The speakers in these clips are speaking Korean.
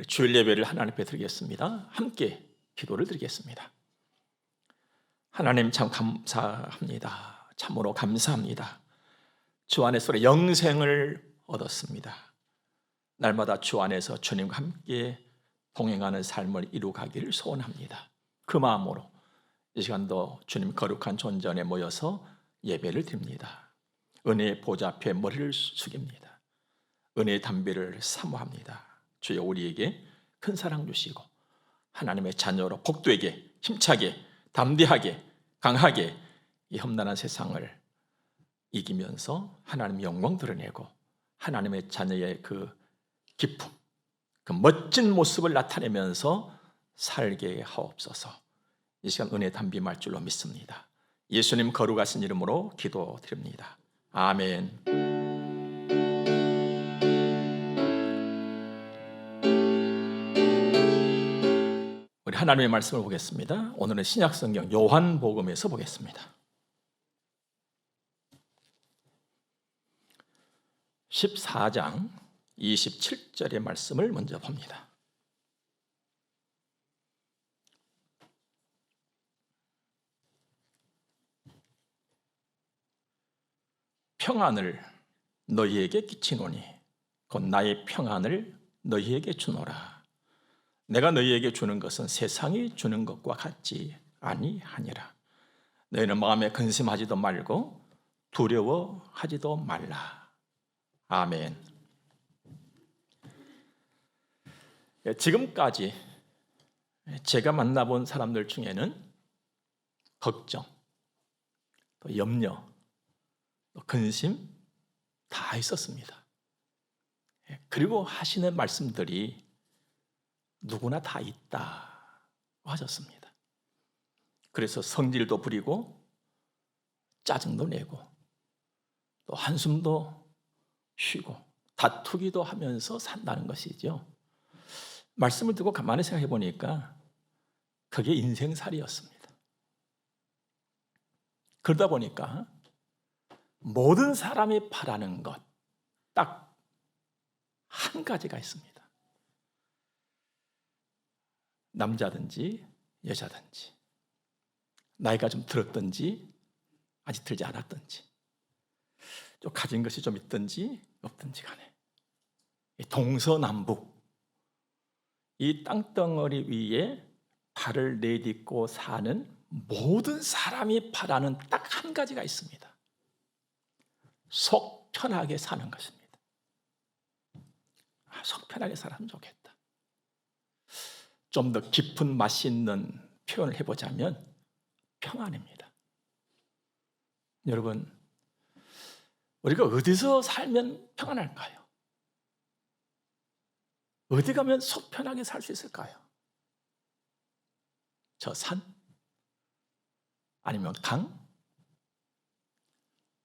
주일 예배를 하나님 앞에 드리겠습니다. 함께 기도를 드리겠습니다. 하나님 참 감사합니다. 참으로 감사합니다. 주 안에서 영생을 얻었습니다. 날마다 주 안에서 주님과 함께 동행하는 삶을 이루가기를 소원합니다. 그 마음으로 이 시간도 주님 거룩한 존전에 모여서 예배를 드립니다. 은혜의 보좌 앞에 머리를 숙입니다. 은혜의 담비를 사모합니다. 주여 우리에게 큰 사랑 주시고 하나님의 자녀로 복되게 힘차게 담대하게 강하게 이 험난한 세상을 이기면서 하나님의 영광 드러내고 하나님의 자녀의 그 기쁨, 그 멋진 모습을 나타내면서 살게 하옵소서. 이 시간 은혜 담비 말줄로 믿습니다. 예수님 거룩하신 이름으로 기도드립니다. 아멘. 우리 하나님의 말씀을 보겠습니다. 오늘은 신약성경 요한복음에서 보겠습니다. 14장 27절의 말씀을 먼저 봅니다. 평안을 너희에게 끼치노니 곧 나의 평안을 너희에게 주노라. 내가 너희에게 주는 것은 세상이 주는 것과 같지 아니하니라. 너희는 마음에 근심하지도 말고 두려워하지도 말라. 아멘. 지금까지 제가 만나본 사람들 중에는 걱정, 또 염려, 또 근심 다 있었습니다. 그리고 하시는 말씀들이 누구나 다 있다 하셨습니다. 그래서 성질도 부리고 짜증도 내고 또 한숨도 쉬고 다투기도 하면서 산다는 것이죠. 말씀을 듣고 가만히 생각해 보니까 그게 인생살이였습니다. 그러다 보니까 모든 사람이 바라는 것 딱 한 가지가 있습니다. 남자든지 여자든지 나이가 좀 들었든지 아직 들지 않았든지 좀 가진 것이 좀 있든지 없든지 간에 동서남북 이 땅덩어리 위에 발을 내딛고 사는 모든 사람이 바라는 딱 한 가지가 있습니다. 속 편하게 사는 것입니다. 속 편하게 살았으면 좋겠다. 좀 더 깊은 맛이 있는 표현을 해보자면 평안입니다. 여러분, 우리가 어디서 살면 평안할까요? 어디 가면 속 편하게 살 수 있을까요? 저 산? 아니면 강?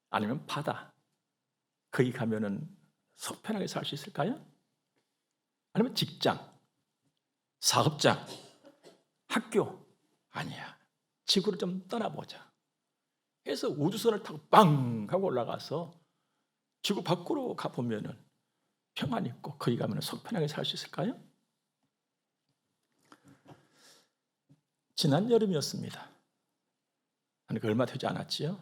아니면 바다? 거기 가면은 속 편하게 살 수 있을까요? 아니면 직장, 사업장, 학교? 아니야. 지구를 좀 떠나보자. 해서 우주선을 타고 빵 하고 올라가서 지구 밖으로 가보면은 평안 있고 거기 가면 속 편하게 살 수 있을까요? 지난 여름이었습니다. 얼마 되지 않았지요?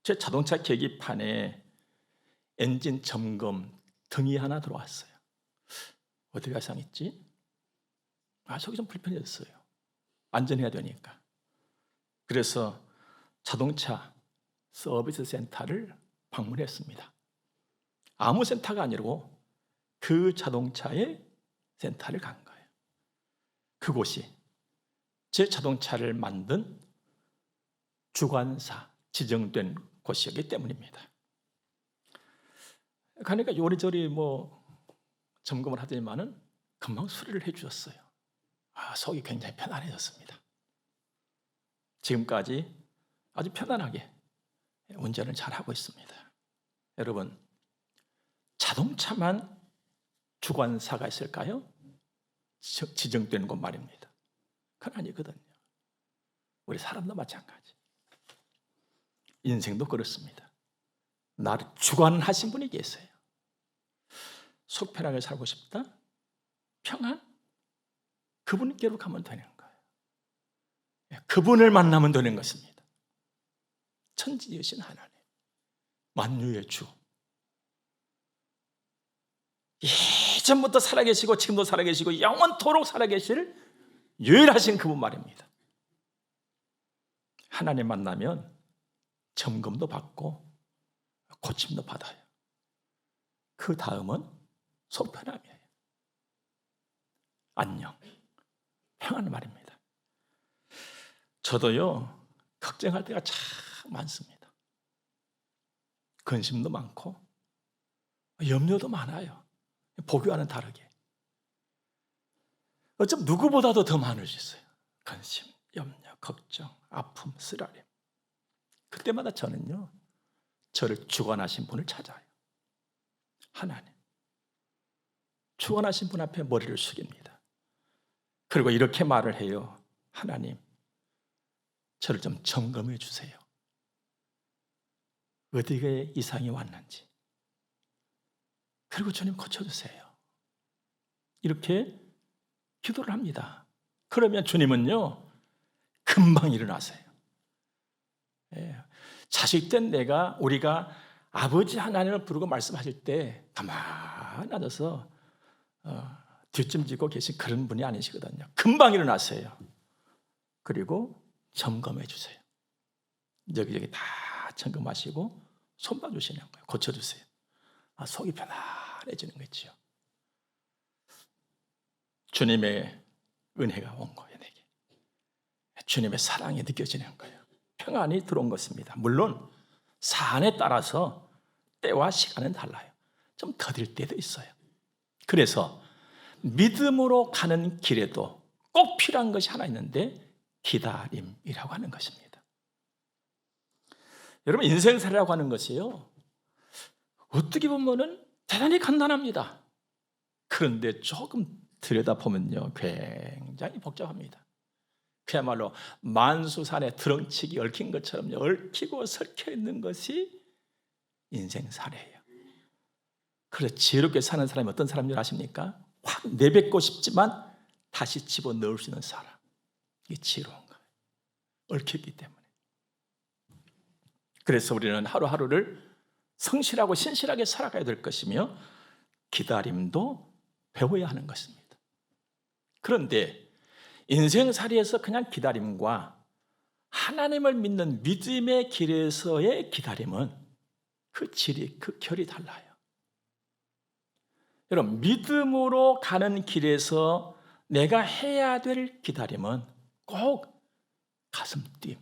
제 자동차 계기판에 엔진 점검 등이 하나 들어왔어요. 어디가 이상했지? 속이 좀 불편해졌어요. 안전해야 되니까. 그래서 자동차 서비스 센터를 방문했습니다. 아무 센터가 아니고 그 자동차의 센터를 간 거예요. 그곳이 제 자동차를 만든 주관사 지정된 곳이었기 때문입니다. 그러니까 요리조리 점검을 하더니만은 금방 수리를 해주셨어요. 속이 굉장히 편안해졌습니다. 지금까지 아주 편안하게 운전을 잘하고 있습니다. 여러분, 자동차만 주관사가 있을까요? 지정되는 것 말입니다. 그건 아니거든요. 우리 사람도 마찬가지. 인생도 그렇습니다. 나를 주관하신 분이 계세요. 속 편하게 살고 싶다? 평안? 그분께로 가면 되는 거예요. 그분을 만나면 되는 것입니다. 천지여신 하나님, 만유의 주, 예전부터 살아계시고 지금도 살아계시고 영원토록 살아계실 유일하신 그분 말입니다. 하나님 만나면 점검도 받고 고침도 받아요. 그 다음은 속편함이에요. 안녕, 평안 말입니다. 저도요, 걱정할 때가 참 많습니다. 근심도 많고 염려도 많아요. 보기와는 다르게. 어쩜 누구보다도 더 많을 수 있어요. 근심, 염려, 걱정, 아픔, 쓰라림. 그때마다 저는요, 저를 주관하신 분을 찾아요. 하나님. 주관하신 분 앞에 머리를 숙입니다. 그리고 이렇게 말을 해요. 하나님, 저를 좀 점검해 주세요. 어디에 이상이 왔는지. 그리고 주님 고쳐주세요. 이렇게 기도를 합니다. 그러면 주님은요, 금방 일어나세요. 자식된 우리가 아버지 하나님을 부르고 말씀하실 때 가만히 앉아서 뒷짐지고 계신 그런 분이 아니시거든요. 금방 일어나세요. 그리고 점검해 주세요. 여기저기 다 점검하시고 손봐 주시는 거예요. 고쳐주세요. 속이 편안해지는 거죠. 주님의 은혜가 온 거예요, 내게. 주님의 사랑이 느껴지는 거예요. 평안이 들어온 것입니다. 물론 사안에 따라서 때와 시간은 달라요. 좀 더딜 때도 있어요. 그래서 믿음으로 가는 길에도 꼭 필요한 것이 하나 있는데 기다림이라고 하는 것입니다. 여러분, 인생살이라고 하는 것이요, 어떻게 보면은 대단히 간단합니다. 그런데 조금 들여다보면요, 굉장히 복잡합니다. 그야말로 만수산에 드렁치기 얽힌 것처럼 얽히고 설켜 있는 것이 인생사례예요. 그래서 지혜롭게 사는 사람이 어떤 사람인 줄 아십니까? 확 내뱉고 싶지만 다시 집어넣을 수 있는 사람. 이게 지혜로운 거예요. 얽혔기 때문에. 그래서 우리는 하루하루를 성실하고 신실하게 살아가야 될 것이며 기다림도 배워야 하는 것입니다. 그런데 인생살이에서 그냥 기다림과 하나님을 믿는 믿음의 길에서의 기다림은 그 질이, 그 결이 달라요. 여러분, 믿음으로 가는 길에서 내가 해야 될 기다림은 꼭 가슴뛴,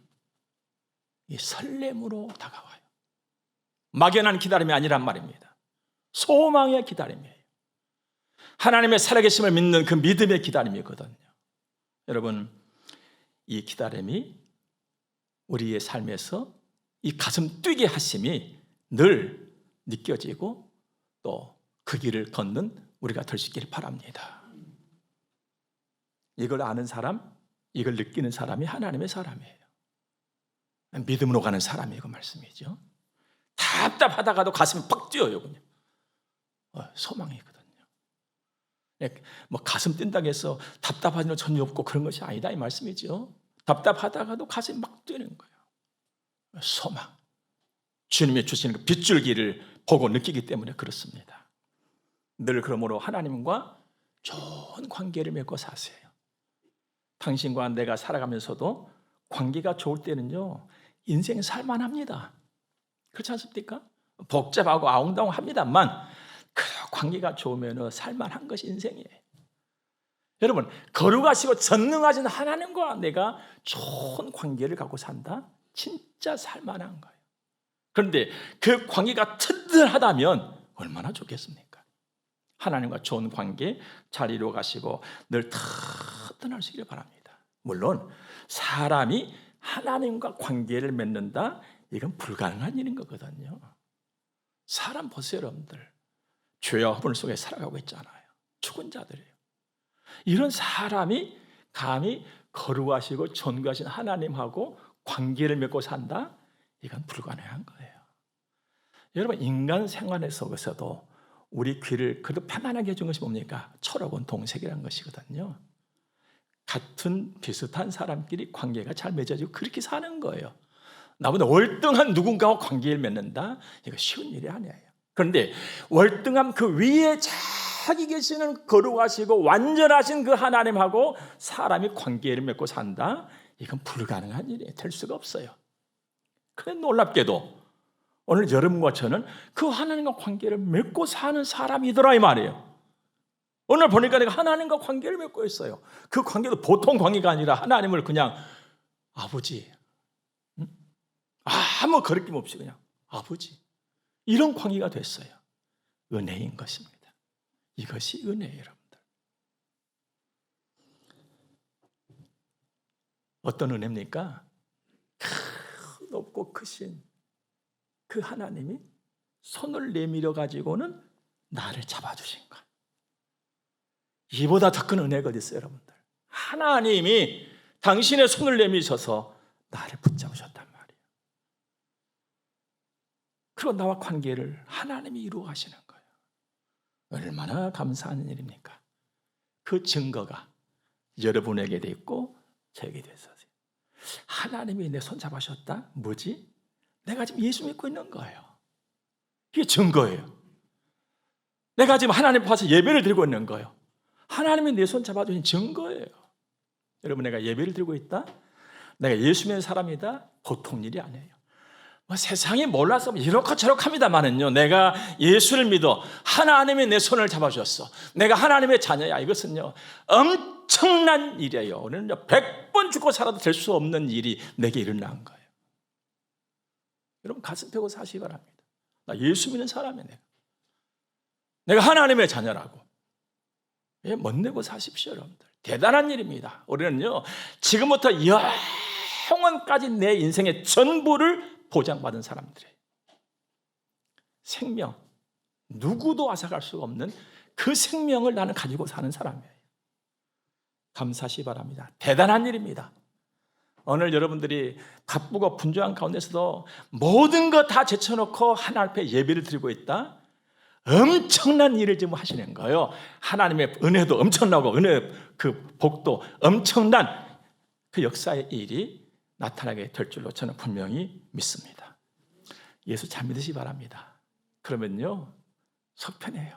이 설렘으로 다가와요. 막연한 기다림이 아니란 말입니다. 소망의 기다림이에요. 하나님의 살아계심을 믿는 그 믿음의 기다림이거든요. 여러분, 이 기다림이 우리의 삶에서 이 가슴 뛰게 하심이 늘 느껴지고 또 그 길을 걷는 우리가 될 수 있기를 바랍니다. 이걸 아는 사람, 이걸 느끼는 사람이 하나님의 사람이에요. 믿음으로 가는 사람이 그 말씀이죠. 답답하다가도 가슴이 팍 뛰어요, 그냥. 소망이거든요. 뭐 가슴 뛴다고 해서 답답한 일 전혀 없고 그런 것이 아니다, 이 말씀이죠. 답답하다가도 가슴이 막 뛰는 거예요. 소망. 주님이 주시는 그 빗줄기를 보고 느끼기 때문에 그렇습니다. 늘 그러므로 하나님과 좋은 관계를 맺고 사세요. 당신과 내가 살아가면서도 관계가 좋을 때는요, 인생 살만합니다. 그렇지 않습니까? 복잡하고 아웅다웅합니다만 그 관계가 좋으면 살만한 것이 인생이에요. 여러분, 거룩하시고 전능하신 하나님과 내가 좋은 관계를 갖고 산다? 진짜 살만한 거예요. 그런데 그 관계가 튼튼하다면 얼마나 좋겠습니까? 하나님과 좋은 관계 잘 이루어 가시고 늘 튼튼하시길 바랍니다. 물론 사람이 하나님과 관계를 맺는다, 이건 불가능한 일인 거거든요. 사람 보세요, 여러분들. 죄와 허물 속에 살아가고 있잖아요. 죽은 자들이에요. 이런 사람이 감히 거룩하시고 존귀하신 하나님하고 관계를 맺고 산다? 이건 불가능한 거예요. 여러분, 인간 생활 속에서도 우리 귀를 그래도 편안하게 해준 것이 뭡니까? 철학원 동색이라는 것이거든요. 같은 비슷한 사람끼리 관계가 잘 맺어지고 그렇게 사는 거예요. 나보다 월등한 누군가와 관계를 맺는다? 이거 쉬운 일이 아니에요. 그런데 월등한 그 위에 자기 계시는 거룩하시고 완전하신 그 하나님하고 사람이 관계를 맺고 산다? 이건 불가능한 일이에요. 될 수가 없어요. 그런데 놀랍게도 오늘 여러분과 저는 그 하나님과 관계를 맺고 사는 사람이더라 이 말이에요. 오늘 보니까 내가 하나님과 관계를 맺고 있어요. 그 관계도 보통 관계가 아니라 하나님을 그냥 아버지, 아무 거리낌 없이 그냥 아버지, 이런 관계가 됐어요. 은혜인 것입니다. 이것이 은혜예요, 여러분들. 어떤 은혜입니까? 높고 크신 그 하나님이 손을 내밀어 가지고는 나를 잡아주신 것. 이보다 더 큰 은혜가 어디 있어요, 여러분들? 하나님이 당신의 손을 내미셔서 나를 붙잡으셨단 말이에요. 그리고 나와 관계를 하나님이 이루어 가시는 거예요. 얼마나 감사한 일입니까? 그 증거가 여러분에게도 있고 저에게도 있어요. 하나님이 내 손 잡으셨다? 뭐지? 내가 지금 예수 믿고 있는 거예요. 이게 증거예요. 내가 지금 하나님 앞에서 예배를 드리고 있는 거예요. 하나님이 내 손 잡아주신 증거예요. 여러분, 내가 예배를 드리고 있다? 내가 예수 믿는 사람이다? 보통 일이 아니에요. 세상이 몰라서 이렇고 저렇고 합니다만은요, 내가 예수를 믿어 하나님이 내 손을 잡아주셨어, 내가 하나님의 자녀야, 이것은요 엄청난 일이에요. 오늘은요 100번 죽고 살아도 될 수 없는 일이 내게 일어난 거예요. 여러분, 가슴 펴고 사시기 바랍니다. 나 예수 믿는 사람이에요. 내가 하나님의 자녀라고 멋내고 사십시오, 여러분들. 대단한 일입니다. 우리는요 지금부터 영원까지 내 인생의 전부를 보장받은 사람들이에요. 생명, 누구도 앗아갈 수가 없는 그 생명을 나는 가지고 사는 사람이에요. 감사하시 바랍니다. 대단한 일입니다. 오늘 여러분들이 바쁘고 분주한 가운데서도 모든 거 다 제쳐놓고 하나님 앞에 예배를 드리고 있다? 엄청난 일을 지금 하시는 거예요. 하나님의 은혜도 엄청나고 은혜 그 복도 엄청난 그 역사의 일이 나타나게 될 줄로 저는 분명히 믿습니다. 예수 잘 믿으시기 바랍니다. 그러면요 속편해요.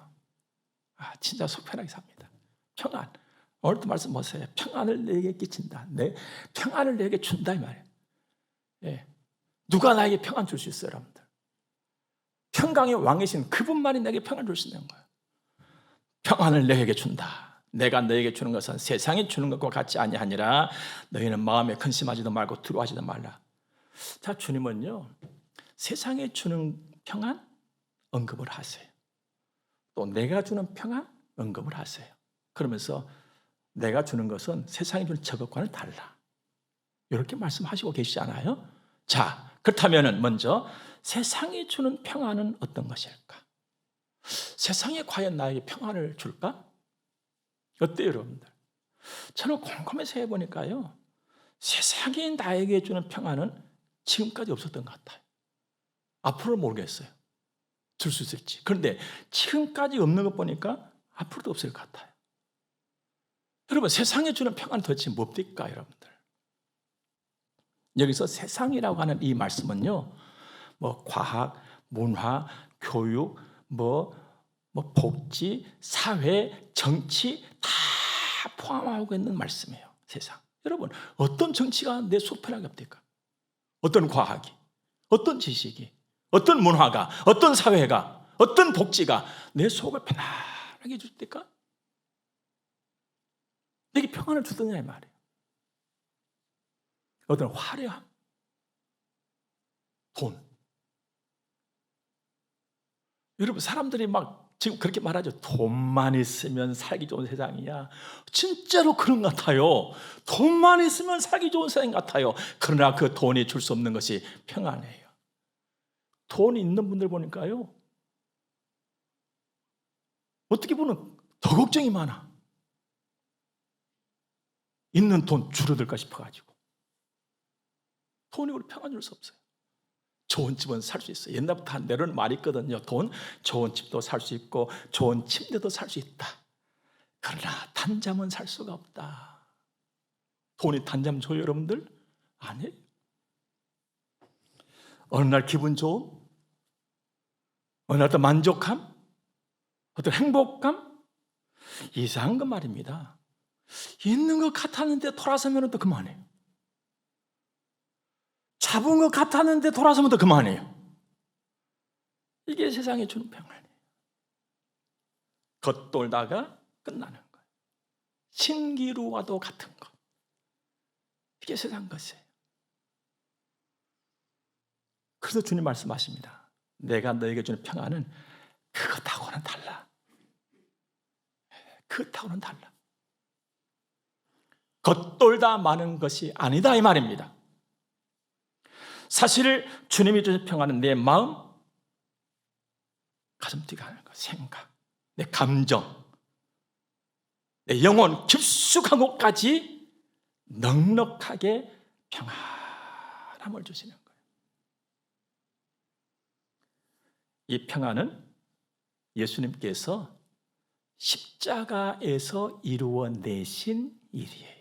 진짜 속편하게 삽니다. 평안. 오늘도 말씀 보세요. 평안을 내게 끼친다. 내 평안을 내게 준다 이 말이에요. 예. 누가 나에게 평안 줄 수 있어요, 여러분들? 평강의 왕이신 그분만이 내게 평안 줄 수 있는 거예요. 평안을 내게 준다. 내가 너에게 주는 것은 세상이 주는 것과 같지 아니하니라. 너희는 마음에 근심하지도 말고 두려워하지도 말라. 자, 주님은요 세상에 주는 평안 언급을 하세요. 또 내가 주는 평안 언급을 하세요. 그러면서 내가 주는 것은 세상이 주는 저것과는 달라, 이렇게 말씀하시고 계시지 않아요? 자, 그렇다면 먼저 세상이 주는 평안은 어떤 것일까? 세상이 과연 나에게 평안을 줄까? 어때요, 여러분들? 저는 곰곰해서 해보니까요 세상이 나에게 주는 평안은 지금까지 없었던 것 같아요. 앞으로는 모르겠어요, 줄 수 있을지. 그런데 지금까지 없는 것 보니까 앞으로도 없을 것 같아요. 여러분, 세상에 주는 평안은 도대체 뭡니까, 여러분들? 여기서 세상이라고 하는 이 말씀은요 과학, 문화, 교육, 복지, 사회, 정치 다 포함하고 있는 말씀이에요. 세상. 여러분, 어떤 정치가 내 속 편하게 합니까? 어떤 과학이, 어떤 지식이, 어떤 문화가, 어떤 사회가, 어떤 복지가 내 속을 편안하게 해줄까? 내게 평안을 주더냐 이 말이에요. 어떤 화려함, 돈. 여러분, 사람들이 막 지금 그렇게 말하죠. 돈만 있으면 살기 좋은 세상이야. 진짜로 그런 것 같아요. 돈만 있으면 살기 좋은 세상 같아요. 그러나 그 돈이 줄 수 없는 것이 평안이에요. 돈이 있는 분들 보니까요 어떻게 보면 더 걱정이 많아. 있는 돈 줄어들까 싶어가지고. 돈이 우리 평안 줄 수 없어요. 좋은 집은 살 수 있어요. 옛날부터 한 내려오는 말이 있거든요. 돈, 좋은 집도 살 수 있고 좋은 침대도 살 수 있다. 그러나 단잠은 살 수가 없다. 돈이 단잠 줘요, 여러분들? 아니에요. 어느 날 기분 좋음? 어느 날 또 만족함? 어떤 행복감? 이상한 거 말입니다. 있는 것 같았는데 돌아서면 또 그만해요. 잡은 것 같았는데 돌아서면 또 그만해요. 이게 세상에 주는 평안이에요. 겉돌다가 끝나는 거예요. 신기루와도 같은 것. 이게 세상 것이에요. 그래서 주님 말씀하십니다. 내가 너에게 주는 평안은 그것하고는 달라. 그것하고는 달라. 겉돌다 마는 것이 아니다 이 말입니다. 사실 주님이 주신 평안은 내 마음, 가슴 뛰게 하는 것, 생각, 내 감정, 내 영혼 깊숙한 곳까지 넉넉하게 평안함을 주시는 거예요. 이 평안은 예수님께서 십자가에서 이루어내신 일이에요.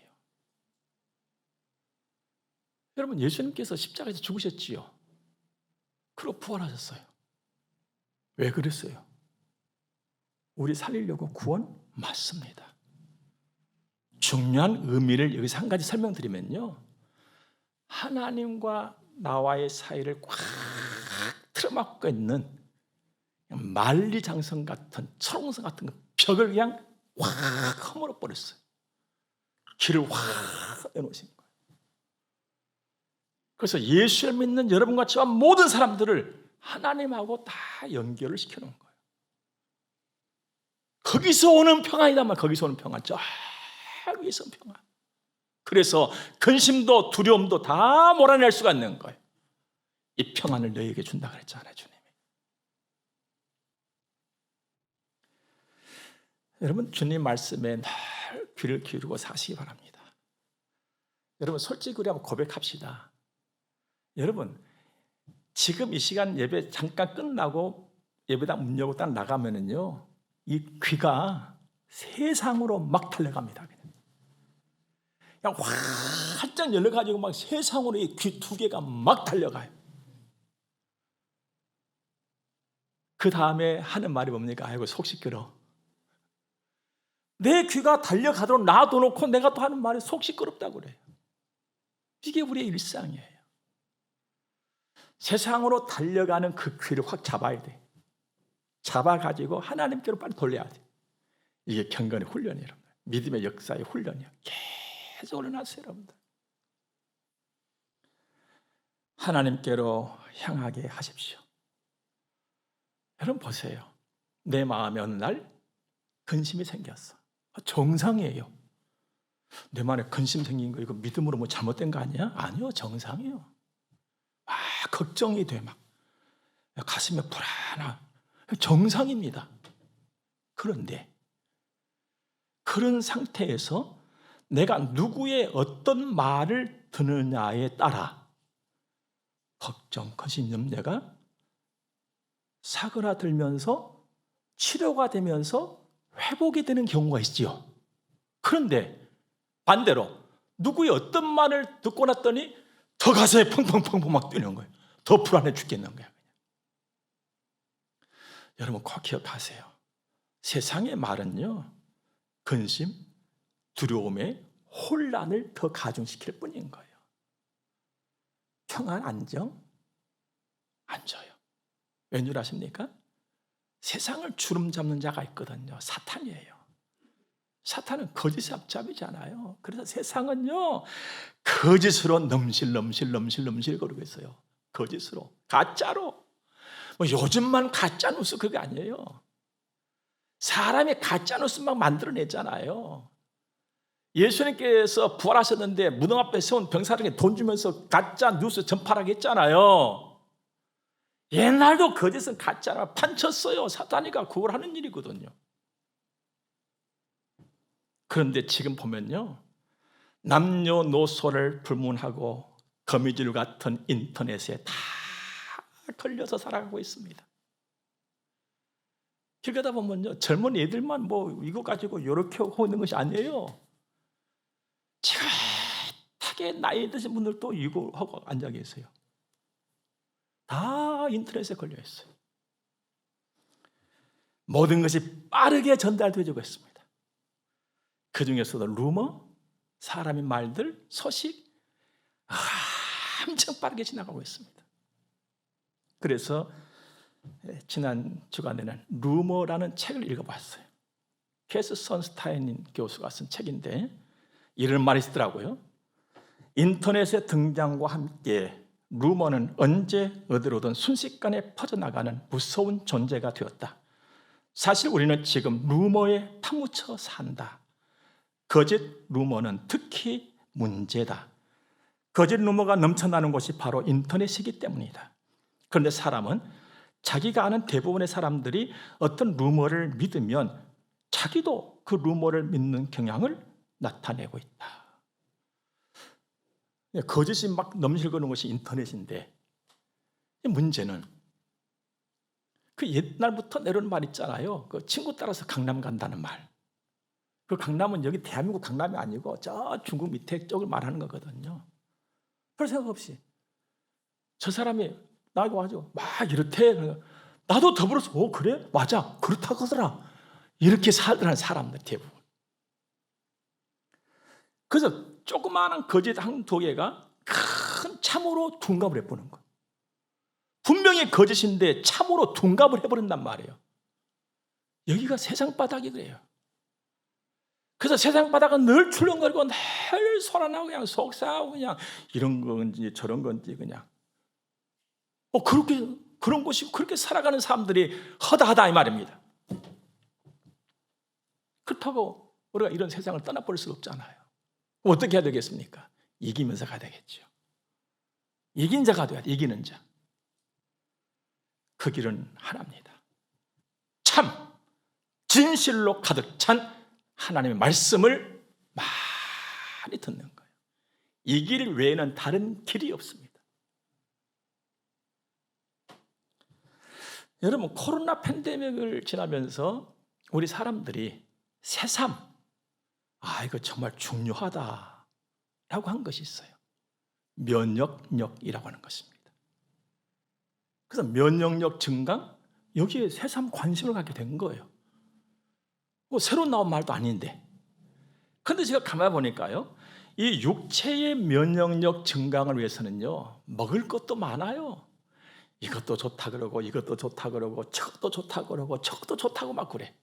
여러분, 예수님께서 십자가에서 죽으셨지요. 그리고 부활하셨어요. 왜 그랬어요? 우리 살리려고 구원? 맞습니다. 중요한 의미를 여기서 한 가지 설명드리면요, 하나님과 나와의 사이를 꽉 틀어막고 있는 만리장성 같은 철옹성 같은 벽을 그냥 확 허물어 버렸어요. 길을 확 내놓으신 거예요. 그래서 예수를 믿는 여러분과 저와 모든 사람들을 하나님하고 다 연결을 시켜놓은 거예요. 거기서 오는 평안이란 말, 거기서 오는 평안, 저 위에서 오는 평안. 그래서 근심도 두려움도 다 몰아낼 수가 있는 거예요. 이 평안을 너희에게 준다 그랬잖아요, 주님이. 여러분, 주님 말씀에 늘 귀를 기울이고 사시기 바랍니다. 여러분, 솔직히 우리 한번 고백합시다. 여러분, 지금 이 시간 예배 잠깐 끝나고 예배당 문 열고 딱 나가면은요, 이 귀가 세상으로 막 달려갑니다. 그냥 활짝 열려가지고 막 세상으로 이 귀 두 개가 막 달려가요. 그 다음에 하는 말이 뭡니까? 아이고, 속 시끄러. 내 귀가 달려가도록 놔둬놓고 내가 또 하는 말이 속 시끄럽다고 그래요. 이게 우리의 일상이에요. 세상으로 달려가는 그 귀를 확 잡아야 돼. 잡아가지고 하나님께로 빨리 돌려야 돼. 이게 경건의 훈련이에요, 여러분. 믿음의 역사의 훈련이에요. 계속 올려놨어요, 여러분들. 하나님께로 향하게 하십시오. 여러분 보세요. 내 마음에 어느 날 근심이 생겼어. 정상이에요. 내 마음에 근심 생긴 거 이거 믿음으로 뭐 잘못된 거 아니야? 아니요, 정상이에요. 걱정이 돼, 막 가슴에 불안한 정상입니다. 그런데 그런 상태에서 내가 누구의 어떤 말을 듣느냐에 따라 걱정, 근심, 염려가 사그라들면서 치료가 되면서 회복이 되는 경우가 있지요. 그런데 반대로 누구의 어떤 말을 듣고 났더니 더 가슴에 펑펑펑펑 막 뛰는 거예요. 더 불안해 죽겠는 거예요. 여러분 꼭 기억하세요. 세상의 말은요, 근심, 두려움에 혼란을 더 가중시킬 뿐인 거예요. 평안, 안정 안 줘요. 왠 줄 아십니까? 세상을 주름 잡는 자가 있거든요. 사탄이에요. 사탄은 거짓의 앞잡이잖아요. 그래서 세상은요, 거짓으로 넘실 거리고 있어요. 거짓으로, 가짜로. 뭐 요즘만 가짜 뉴스 그게 아니에요. 사람이 가짜 뉴스 막 만들어내잖아요. 예수님께서 부활하셨는데 무덤 앞에 세운 병사들에게 돈 주면서 가짜 뉴스 전파라고 했잖아요. 옛날도 거짓은 가짜라 판쳤어요. 사탄이가 그걸 하는 일이거든요. 그런데 지금 보면요, 남녀노소를 불문하고 거미줄 같은 인터넷에 다 걸려서 살아가고 있습니다. 길 가다 보면요, 젊은 애들만 뭐 이거 가지고 이렇게 하고 있는 것이 아니에요. 지긋하게 나이 드신 분들도 이거 하고 앉아 계세요. 다 인터넷에 걸려 있어요. 모든 것이 빠르게 전달되어지고 있습니다. 그 중에서도 루머, 사람의 말들, 소식 엄청 빠르게 지나가고 있습니다. 그래서 지난 주간에는 루머라는 책을 읽어봤어요. 캐스 선스타인 교수가 쓴 책인데 이런 말이 있더라고요. 인터넷의 등장과 함께 루머는 언제 어디로든 순식간에 퍼져나가는 무서운 존재가 되었다. 사실 우리는 지금 루머에 파묻혀 산다. 거짓 루머는 특히 문제다. 거짓 루머가 넘쳐나는 곳이 바로 인터넷이기 때문이다. 그런데 사람은 자기가 아는 대부분의 사람들이 어떤 루머를 믿으면 자기도 그 루머를 믿는 경향을 나타내고 있다. 거짓이 막 넘실거리는 것이 인터넷인데, 문제는 그 옛날부터 내려오는 말 있잖아요. 그 친구 따라서 강남 간다는 말. 그 강남은 여기 대한민국 강남이 아니고 저 중국 밑에 쪽을 말하는 거거든요. 별 생각 없이 저 사람이 나하고 하죠. 막 이렇대. 나도 더불어서 그래? 맞아. 그렇다고 하더라. 이렇게 살더라는 사람들 대부분. 그래서 조그마한 거짓 한두 개가 큰 참으로 둔갑을 해보는 거예요. 분명히 거짓인데 참으로 둔갑을 해버린단 말이에요. 여기가 세상 바닥이 그래요. 그래서 세상 바닥은 늘 출렁거리고 늘 소란하고 그냥 속상하고 그냥 이런 건지 저런 건지 그냥 그렇게 그런 곳이 그렇게 살아가는 사람들이 허다하다 이 말입니다. 그렇다고 우리가 이런 세상을 떠나버릴 수가 없잖아요. 어떻게 해야 되겠습니까? 이기면서 가야 되겠죠. 이긴 자가 돼야 돼. 이기는 자. 그 길은 하나입니다. 참 진실로 가득 찬 하나님의 말씀을 많이 듣는 거예요. 이 길 외에는 다른 길이 없습니다. 여러분, 코로나 팬데믹을 지나면서 우리 사람들이 새삼 이거 정말 중요하다라고 한 것이 있어요. 면역력이라고 하는 것입니다. 그래서 면역력 증강, 여기에 새삼 관심을 갖게 된 거예요. 새로 나온 말도 아닌데. 그런데 제가 가만히 보니까요, 이 육체의 면역력 증강을 위해서는요, 먹을 것도 많아요. 이것도 좋다 그러고 이것도 좋다 그러고 저것도 좋다 그러고 저것도 좋다고 막 그래.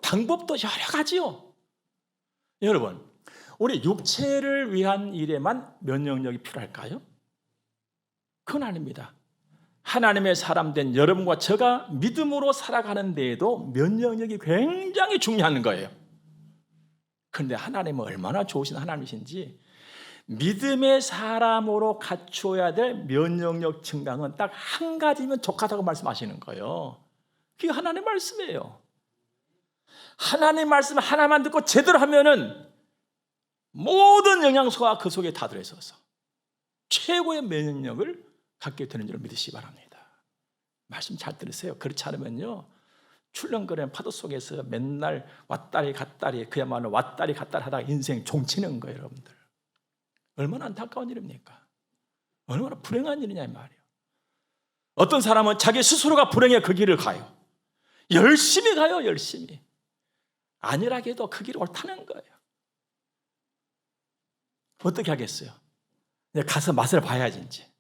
방법도 여러 가지요. 여러분, 우리 육체를 위한 일에만 면역력이 필요할까요? 그건 아닙니다. 하나님의 사람 된 여러분과 제가 믿음으로 살아가는 데에도 면역력이 굉장히 중요한 거예요. 그런데 하나님은 얼마나 좋으신 하나님이신지 믿음의 사람으로 갖추어야 될 면역력 증강은 딱 한 가지면 족하다고 말씀하시는 거예요. 그게 하나님의 말씀이에요. 하나님의 말씀 하나만 듣고 제대로 하면은 모든 영양소가 그 속에 다 들어있어서 최고의 면역력을 갖게 되는 줄 믿으시기 바랍니다. 말씀 잘 들으세요. 그렇지 않으면요, 출렁거리는 파도 속에서 맨날 왔다리 갔다리, 그야말로 왔다리 갔다리 하다가 인생 종치는 거예요. 여러분들, 얼마나 안타까운 일입니까? 얼마나 불행한 일이냐 이 말이에요. 어떤 사람은 자기 스스로가 불행해 그 길을 가요. 열심히 가요. 열심히. 안일하게 해도 그 길을 옳다는 거예요. 어떻게 하겠어요? 가서 맛을 봐야지 이제.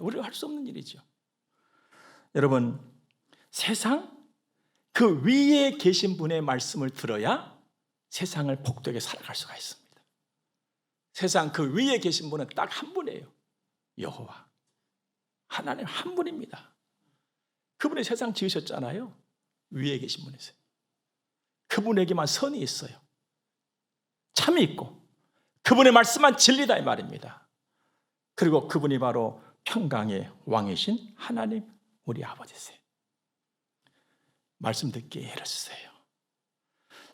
우리가 할 수 없는 일이죠. 여러분, 세상 그 위에 계신 분의 말씀을 들어야 세상을 복되게 살아갈 수가 있습니다. 세상 그 위에 계신 분은 딱 한 분이에요. 여호와 하나님 한 분입니다. 그분이 세상 지으셨잖아요. 위에 계신 분이세요. 그분에게만 선이 있어요. 참이 있고 그분의 말씀만 진리다 이 말입니다. 그리고 그분이 바로 평강의 왕이신 하나님 우리 아버지세요. 말씀 듣기에 애를 쓰세요.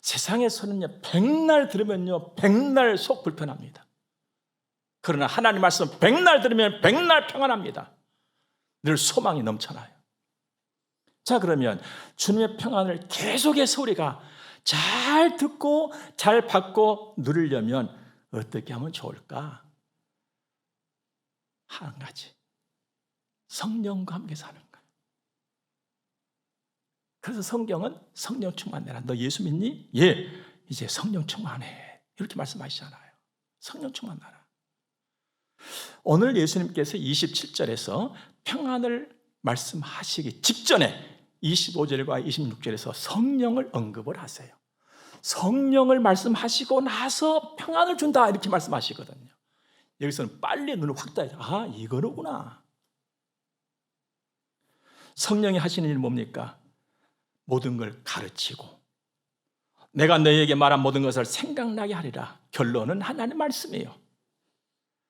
세상에서는요, 백날 들으면요, 백날 속 불편합니다. 그러나 하나님 말씀 백날 들으면 백날 평안합니다. 늘 소망이 넘쳐나요. 자, 그러면 주님의 평안을 계속해서 우리가 잘 듣고 잘 받고 누리려면 어떻게 하면 좋을까? 한 가지, 성령과 함께 사는 거예요. 그래서 성경은 성령 충만해라. 너 예수 믿니? 예, 이제 성령 충만해. 이렇게 말씀하시잖아요. 성령 충만하라. 오늘 예수님께서 27절에서 평안을 말씀하시기 직전에 25절과 26절에서 성령을 언급을 하세요. 성령을 말씀하시고 나서 평안을 준다 이렇게 말씀하시거든요. 여기서는 빨리 눈을 확 떠야 돼요. 아, 이거로구나. 성령이 하시는 일 뭡니까? 모든 걸 가르치고 내가 너희에게 말한 모든 것을 생각나게 하리라. 결론은 하나님의 말씀이에요.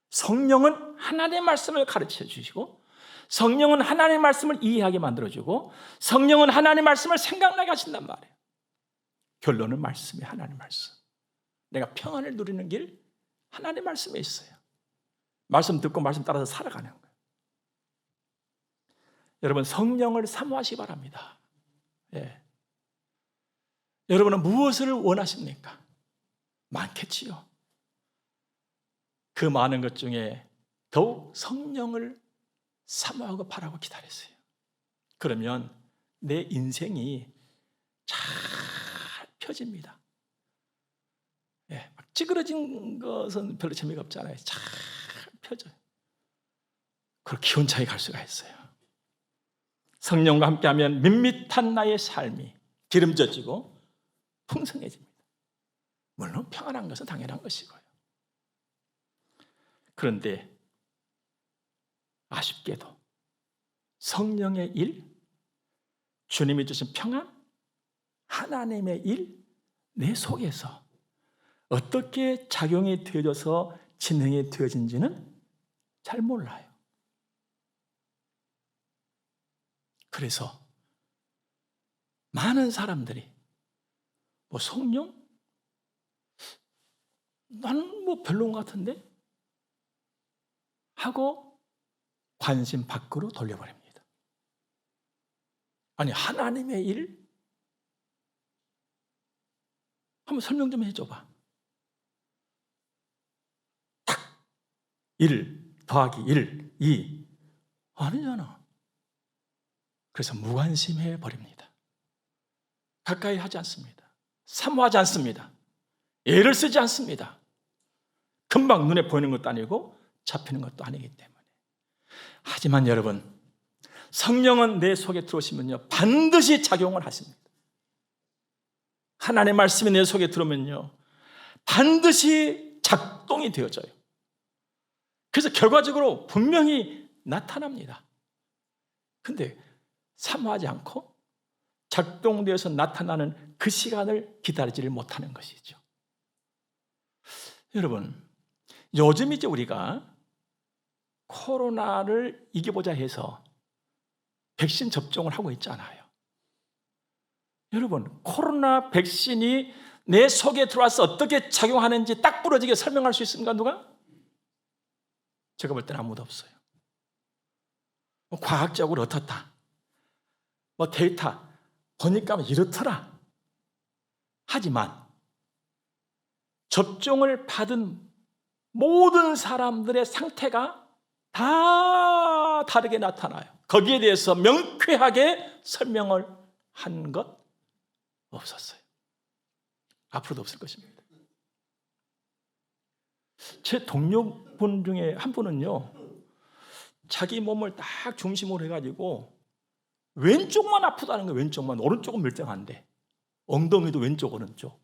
성령은 하나님의 말씀을 가르쳐 주시고 성령은 하나님의 말씀을 이해하게 만들어주고 성령은 하나님의 말씀을 생각나게 하신단 말이에요. 결론은 말씀이에요. 하나님의 말씀. 내가 평안을 누리는 길 하나님의 말씀에 있어요. 말씀 듣고 말씀 따라서 살아가는 거예요. 여러분 성령을 사모하시기 바랍니다. 예. 여러분은 무엇을 원하십니까? 많겠지요. 그 많은 것 중에 더욱 성령을 사모하고 바라고 기다렸어요. 그러면 내 인생이 잘 펴집니다. 예, 막 찌그러진 것은 별로 재미가 없잖아요. 잘 펴져요. 그리고 기온차게 갈 수가 있어요. 성령과 함께하면 밋밋한 나의 삶이 기름져지고 풍성해집니다. 물론 평안한 것은 당연한 것이고요. 그런데 아쉽게도 성령의 일, 주님이 주신 평안, 하나님의 일, 내 속에서 어떻게 작용이 되어져서 진행이 되어진지는 잘 몰라요. 그래서 많은 사람들이 성령? 나는 별로인 것 같은데? 하고 관심 밖으로 돌려버립니다. 아니 하나님의 일? 한번 설명 좀 해줘봐. 딱 1 더하기 1, 2 아니잖아. 그래서 무관심해 버립니다. 가까이 하지 않습니다. 사모하지 않습니다. 애를 쓰지 않습니다. 금방 눈에 보이는 것도 아니고 잡히는 것도 아니기 때문에. 하지만 여러분, 성령은 내 속에 들어오시면요 반드시 작용을 하십니다. 하나님의 말씀이 내 속에 들어오면요 반드시 작동이 되어져요. 그래서 결과적으로 분명히 나타납니다. 근데 사모하지 않고 작동되어서 나타나는 그 시간을 기다리지를 못하는 것이죠. 여러분, 요즘 이제 우리가 코로나를 이겨보자 해서 백신 접종을 하고 있잖아요. 여러분, 코로나 백신이 내 속에 들어와서 어떻게 작용하는지 딱 부러지게 설명할 수 있습니까? 누가? 제가 볼 때는 아무도 없어요. 과학적으로 어떻다. 데이터 보니까 이렇더라. 하지만 접종을 받은 모든 사람들의 상태가 다 다르게 나타나요. 거기에 대해서 명쾌하게 설명을 한 것 없었어요. 앞으로도 없을 것입니다. 제 동료분 중에 한 분은요, 자기 몸을 딱 중심으로 해가지고 왼쪽만 아프다는 거예요. 왼쪽만. 오른쪽은 멀쩡한데 엉덩이도 왼쪽 오른쪽,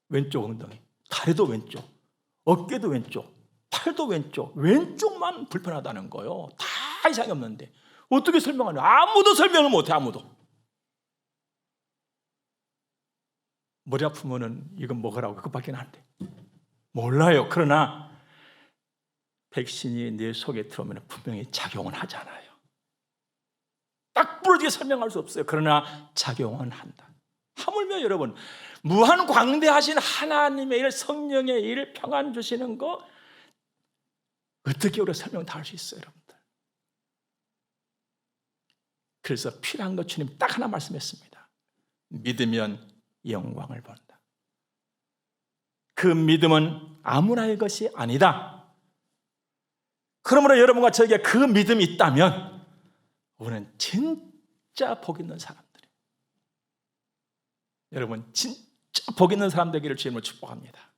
왼쪽 엉덩이, 다리도 왼쪽, 어깨도 왼쪽, 팔도 왼쪽, 왼쪽만 불편하다는 거예요. 다 이상이 없는데 어떻게 설명하냐? 아무도 설명을 못해. 아무도. 머리 아프면은 이건 먹으라고 그것밖에 안 돼. 몰라요. 그러나 백신이 내 속에 들어오면 분명히 작용은 하잖아요. 딱 부러지게 설명할 수 없어요. 그러나 작용은 한다. 하물며 여러분, 무한 광대하신 하나님의 일, 성령의 일, 평안 주시는 거 어떻게 우리가 설명 다 할 수 있어요, 여러분들? 그래서 필요한 것 주님 딱 하나 말씀했습니다. 믿으면 영광을 본다. 그 믿음은 아무나의 것이 아니다. 그러므로 여러분과 저에게 그 믿음이 있다면 우리는 진짜 복 있는 사람들이에요. 여러분 진짜 복 있는 사람 되기를 주님으로 축복합니다.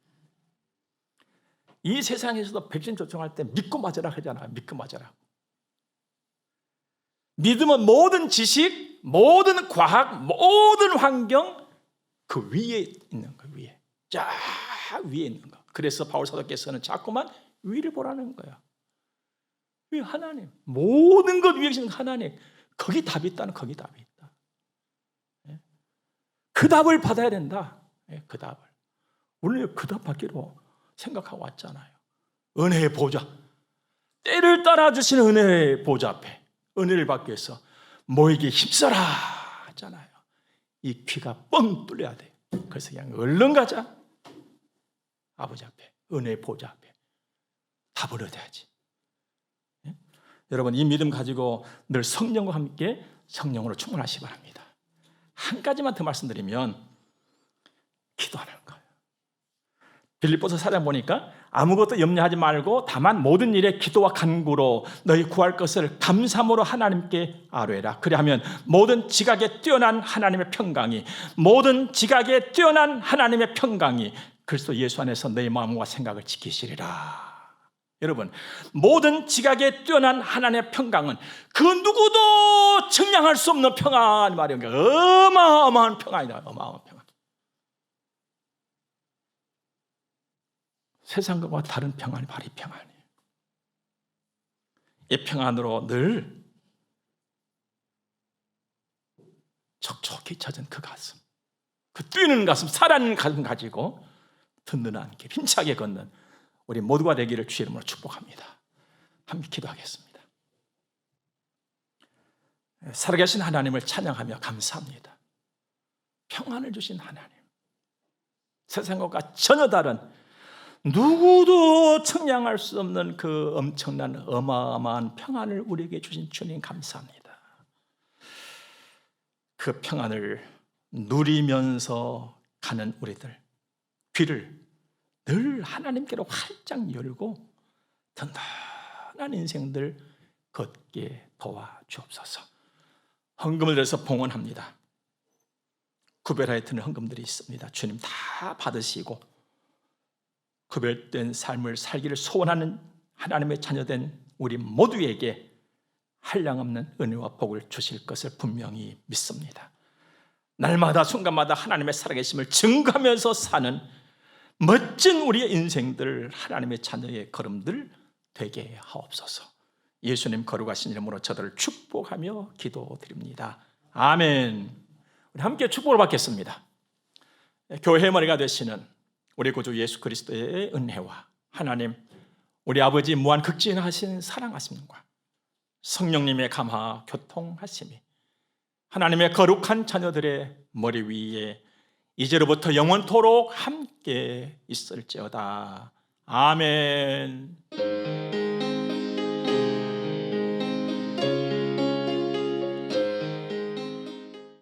이 세상에서도 백신 접종할 때 믿고 맞으라 하잖아요. 믿고 맞으라. 믿음은 모든 지식, 모든 과학, 모든 환경 그 위에 있는 거, 위에. 쫙 위에 있는 거. 그래서 바울 사도께서는 자꾸만 위를 보라는 거야. 위 하나님. 모든 것 위에 계신 하나님. 거기 답이 있다는 거기 답이 있다. 그 답을 받아야 된다. 그 답을. 우리는 그 답 받기로 생각하고 왔잖아요. 은혜의 보좌. 때를 따라 주시는 은혜의 보좌 앞에 은혜를 받기 위해서 모이기 힘써라 하잖아요. 이 귀가 뻥 뚫려야 돼. 그래서 그냥 얼른 가자. 아버지 앞에, 은혜의 보좌 앞에 답을 얻어야지. 여러분 이 믿음 가지고 늘 성령과 함께 성령으로 충만하시기 바랍니다. 한 가지만 더 말씀드리면 기도하는 거예요. 빌립보서 4장 보니까 아무것도 염려하지 말고 다만 모든 일에 기도와 간구로 너희 구할 것을 감사함으로 하나님께 아뢰라. 그리하면 모든 지각에 뛰어난 하나님의 평강이 그리스도 예수 안에서 너희 마음과 생각을 지키시리라. 여러분 모든 지각에 뛰어난 하나님의 평강은 그 누구도 측량할 수 없는 평안 말이에요. 어마어마한 평안이다. 어마어마한 평안. 세상과 다른 평안이 바로 이 평안이에요. 이 평안으로 늘 촉촉히 젖은 그 가슴, 그 뛰는 가슴, 살아있는 가슴 가지고 든든한 길, 힘차게 걷는 우리 모두가 되기를 주의 이름으로 축복합니다. 함께 기도하겠습니다. 살아계신 하나님을 찬양하며 감사합니다. 평안을 주신 하나님, 세상과 전혀 다른 누구도 측량할 수 없는 그 엄청난 어마어마한 평안을 우리에게 주신 주님 감사합니다. 그 평안을 누리면서 가는 우리들 귀를 늘 하나님께로 활짝 열고 든든한 인생들 걷게 도와주옵소서. 헌금을 들여서 봉헌합니다. 구별하여 드는 헌금들이 있습니다. 주님 다 받으시고 구별된 삶을 살기를 소원하는 하나님의 자녀된 우리 모두에게 한량없는 은혜와 복을 주실 것을 분명히 믿습니다. 날마다 순간마다 하나님의 살아계심을 증거하면서 사는 멋진 우리의 인생들, 하나님의 자녀의 걸음들 되게 하옵소서. 예수님 거룩하신 이름으로 저들을 축복하며 기도드립니다. 아멘. 우리 함께 축복을 받겠습니다. 교회의 머리가 되시는 우리 구주 예수 그리스도의 은혜와 하나님 우리 아버지 무한 극진하신 사랑하심과 성령님의 감화 교통하심이 하나님의 거룩한 자녀들의 머리 위에 이제로부터 영원토록 함께 있을지어다. 아멘.